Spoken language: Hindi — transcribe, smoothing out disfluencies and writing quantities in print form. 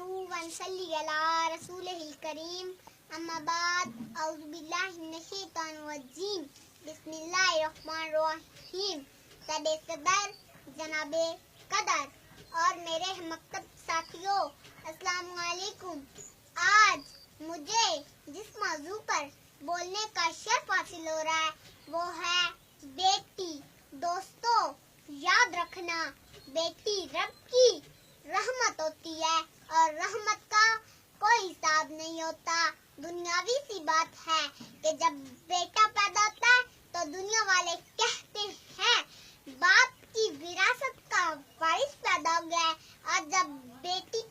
नहमदुहु व नसल्ली अला रसूलिहिल करीम अम्मा बाद औज़ु बिल्लाहि मिनश शैतानिर रजीम बिस्मिल्लाहिर रहमानिर रहीम। सदर जनाबे कदर और मेरे मकतब साथियों, अस्सलामु अलैकुम। आज मुझे जिस मौजू पर बोलने का शर्फ हासिल हो रहा है वो है बेटी। दोस्तों, याद रखना, बेटी रब की रहमत होती है और रहमत का कोई हिसाब नहीं होता। दुनियावी सी बात है कि जब बेटा पैदा होता है तो दुनिया वाले कहते हैं बाप की विरासत का वारिस पैदा हो गया है, और जब बेटी